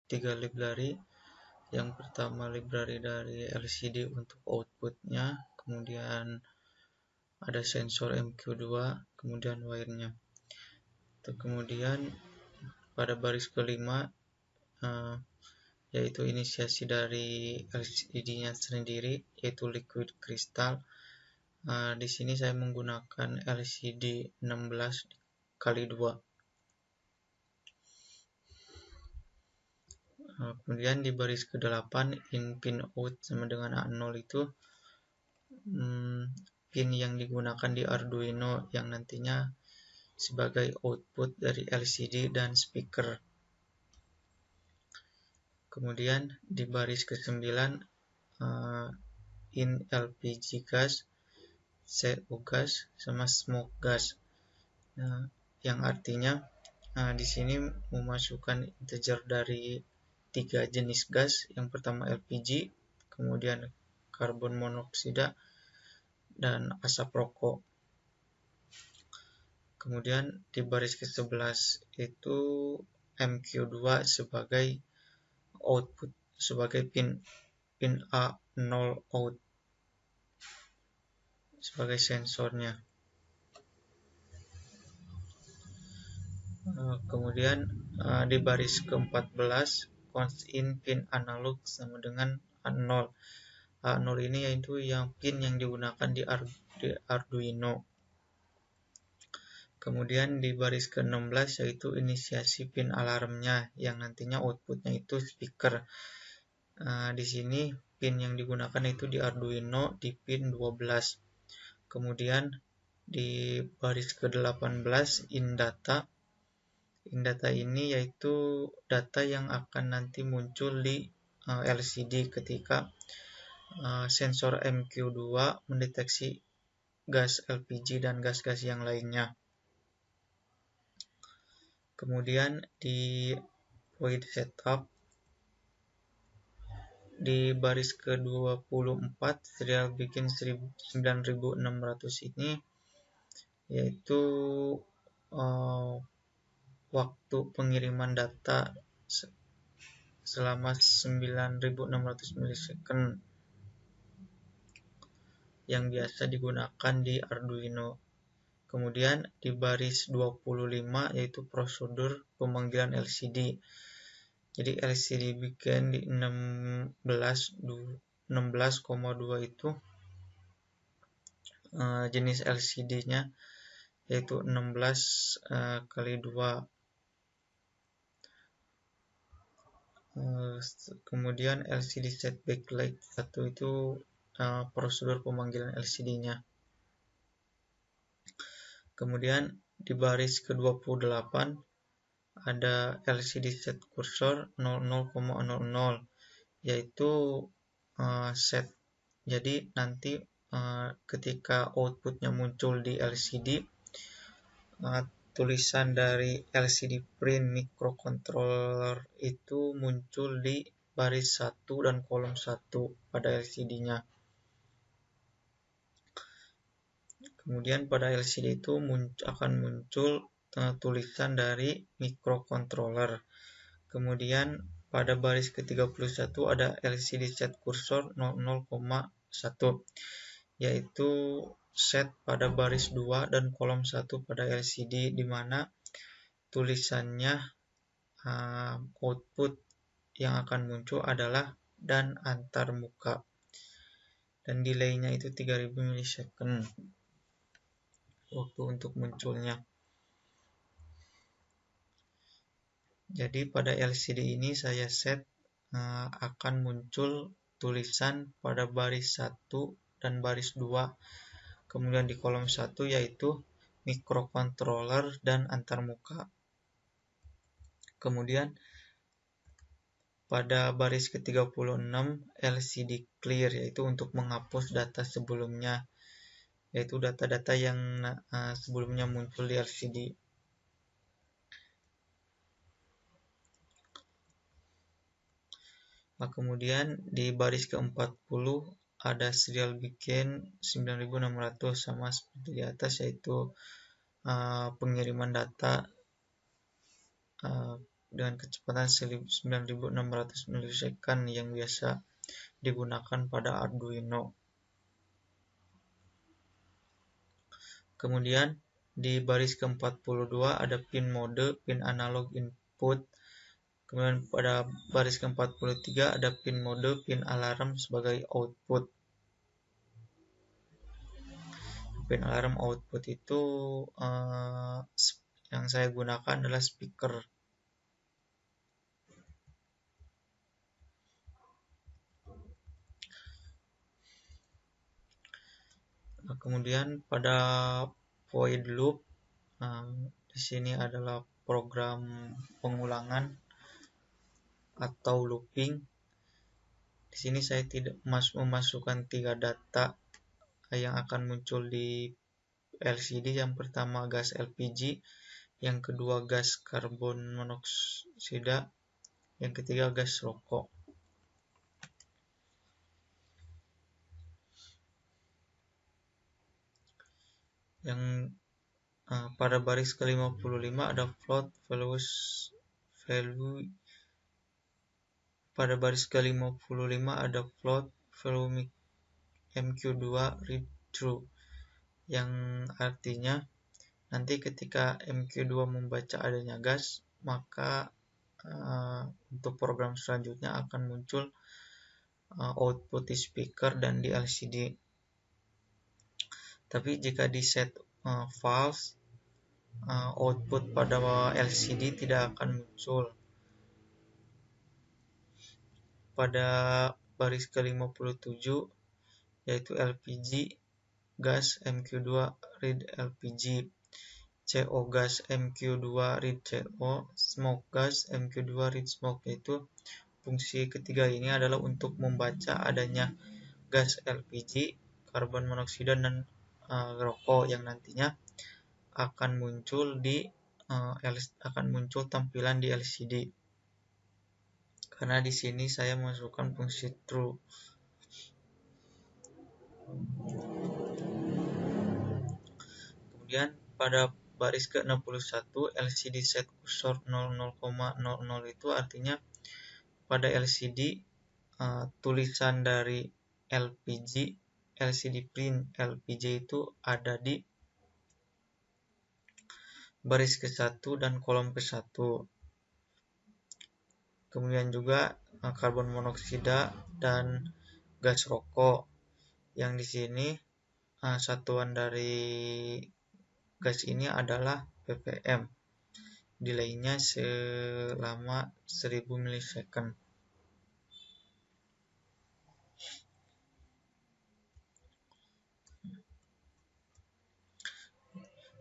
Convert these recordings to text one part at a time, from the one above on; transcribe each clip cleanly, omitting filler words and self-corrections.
3 library. Yang pertama library dari LCD untuk outputnya, kemudian ada sensor MQ2, kemudian wire-nya. Kemudian pada baris kelima yaitu inisiasi dari LCD-nya sendiri, yaitu liquid crystal. Di sini saya menggunakan LCD 16x2. Kemudian di baris ke-8 in pin out sama dengan A0 itu pin yang digunakan di Arduino yang nantinya sebagai output dari LCD dan speaker. Kemudian di baris ke-9 in LPG gas, CO gas, sama smoke gas. Yang artinya di sini memasukkan integer dari 3 jenis gas. Yang pertama LPG, kemudian karbon monoksida, dan asap rokok. Kemudian di baris ke-11 itu MQ2 sebagai output, sebagai pin A0 out sebagai sensornya. Kemudian di baris ke-14 const in pin analog sama dengan A0. A0 ini yaitu yang pin yang digunakan di Arduino. Kemudian di baris ke-16 yaitu inisiasi pin alarmnya yang nantinya outputnya itu speaker. Di sini pin yang digunakan itu di Arduino di pin 12. Kemudian di baris ke-18 in data. In data ini yaitu data yang akan nanti muncul di LCD ketika sensor MQ2 mendeteksi gas LPG dan gas-gas yang lainnya. Kemudian di void setup di baris ke-24 serial bikin 9600 ini yaitu waktu pengiriman data selama 9600 milisecond yang biasa digunakan di Arduino. Kemudian di baris 25 yaitu prosedur pemanggilan LCD. Jadi LCD bikin di 16,2 itu jenis LCD-nya yaitu 16x2. Kemudian LCD set backlight 1 itu prosedur pemanggilan LCD-nya. Kemudian di baris ke-28 ada LCD set cursor 00,00 yaitu set. Jadi nanti ketika outputnya muncul di LCD, tulisan dari LCD print microcontroller itu muncul di baris 1 dan kolom 1 pada LCD-nya. Kemudian pada LCD itu akan muncul tulisan dari microcontroller. Kemudian pada baris ke-31 ada LCD set cursor 00,1 yaitu set pada baris 2 dan kolom 1 pada LCD di mana tulisannya output yang akan muncul adalah dan antar muka. Dan delay-nya itu 3000 milisecond waktu untuk munculnya. Jadi pada LCD ini saya set akan muncul tulisan pada baris 1 dan baris 2. Kemudian di kolom 1 yaitu microcontroller dan antarmuka. Kemudian pada baris ke-36 LCD clear yaitu untuk menghapus data sebelumnya, yaitu data-data yang sebelumnya muncul di LCD. Kemudian di baris ke-40 ada serial bikin 9600 sama seperti di atas, yaitu pengiriman data dengan kecepatan 9600 milisecond yang biasa digunakan pada Arduino. Kemudian di baris ke-42 ada pin mode, pin analog input. Kemudian pada baris ke-43 ada pin mode, pin alarm sebagai output. Pin alarm output itu yang saya gunakan adalah speaker. Kemudian pada void loop, di sini adalah program pengulangan atau looping. Di sini saya tidak memasukkan 3 data yang akan muncul di LCD. Yang pertama gas LPG, yang kedua gas karbon monoksida, yang ketiga gas rokok. Yang pada baris ke-55 ada float value. Pada baris ke-55 ada float value MQ2 read through, yang artinya nanti ketika MQ2 membaca adanya gas, maka untuk program selanjutnya akan muncul output di speaker dan di LCD. Tapi jika di set false, output pada LCD tidak akan muncul. Pada baris ke-57 yaitu LPG gas MQ2 read LPG, CO gas MQ2 read CO, smoke gas MQ2 read smoke, yaitu fungsi ketiga ini adalah untuk membaca adanya gas LPG, karbon monoksida, dan rokok yang nantinya akan muncul tampilan di LCD. Karena di sini saya masukkan fungsi true. Kemudian pada baris ke-61 LCD set cursor 00,00 itu artinya pada LCD tulisan dari LCD print LPG itu ada di baris ke-1 dan kolom ke-1. Kemudian juga karbon monoksida dan gas rokok, yang di sini satuan dari gas ini adalah ppm. Delaynya selama 1000 milisecond.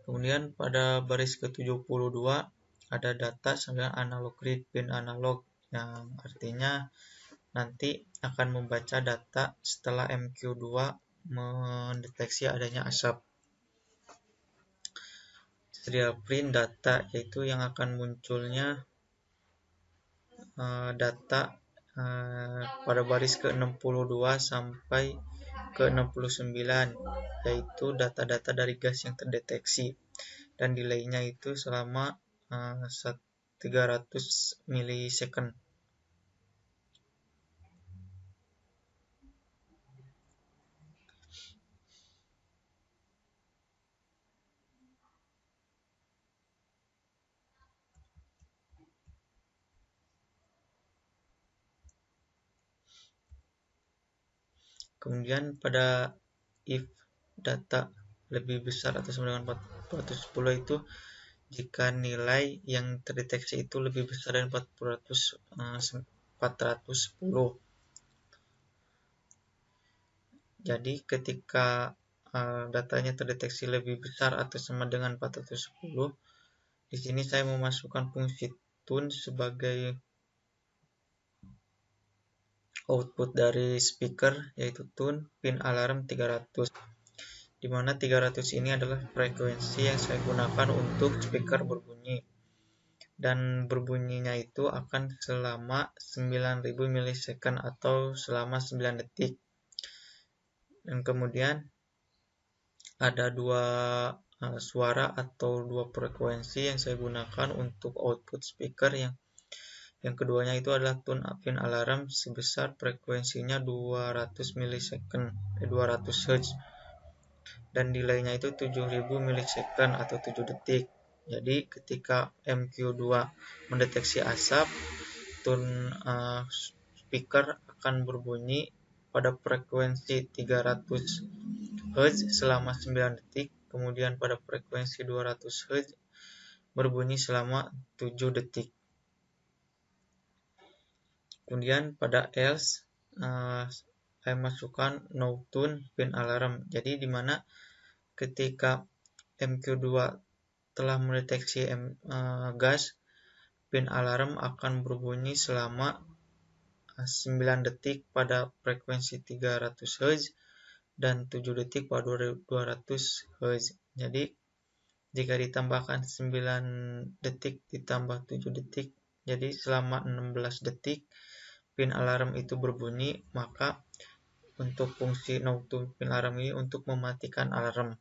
Kemudian pada baris ke-72 ada data 9 analog read pin analog, yang artinya nanti akan membaca data setelah MQ2 mendeteksi adanya asap. Serial print data, yaitu yang akan munculnya data pada baris ke-62 sampai ke-69, yaitu data-data dari gas yang terdeteksi, dan delaynya itu selama 300 milisecond. Kemudian pada if data lebih besar atau sama dengan 410 itu jika nilai yang terdeteksi itu lebih besar dari 410. Jadi ketika datanya terdeteksi lebih besar atau sama dengan 410, di sini saya memasukkan fungsi tune sebagai output dari speaker, yaitu tune pin alarm 300, di mana 300 ini adalah frekuensi yang saya gunakan untuk speaker berbunyi, dan berbunyinya itu akan selama 9000 milisecond atau selama 9 detik. Dan kemudian ada dua suara atau dua frekuensi yang saya gunakan untuk output speaker, yang Yang keduanya itu adalah tune pin alarm sebesar frekuensinya 200 millisecond, 200 Hz, dan delaynya itu 7000 millisecond atau 7 detik. Jadi ketika MQ2 mendeteksi asap, tune speaker akan berbunyi pada frekuensi 300 Hz selama 9 detik, kemudian pada frekuensi 200 Hz berbunyi selama 7 detik. Kemudian pada else saya masukkan no tune pin alarm. Jadi di mana ketika MQ2 telah mendeteksi gas, pin alarm akan berbunyi selama 9 detik pada frekuensi 300 Hz dan 7 detik pada 200 Hz. Jadi jika ditambahkan 9 detik ditambah 7 detik, jadi selama 16 detik pin alarm itu berbunyi, maka untuk fungsi no tune pin alarm ini untuk mematikan alarm.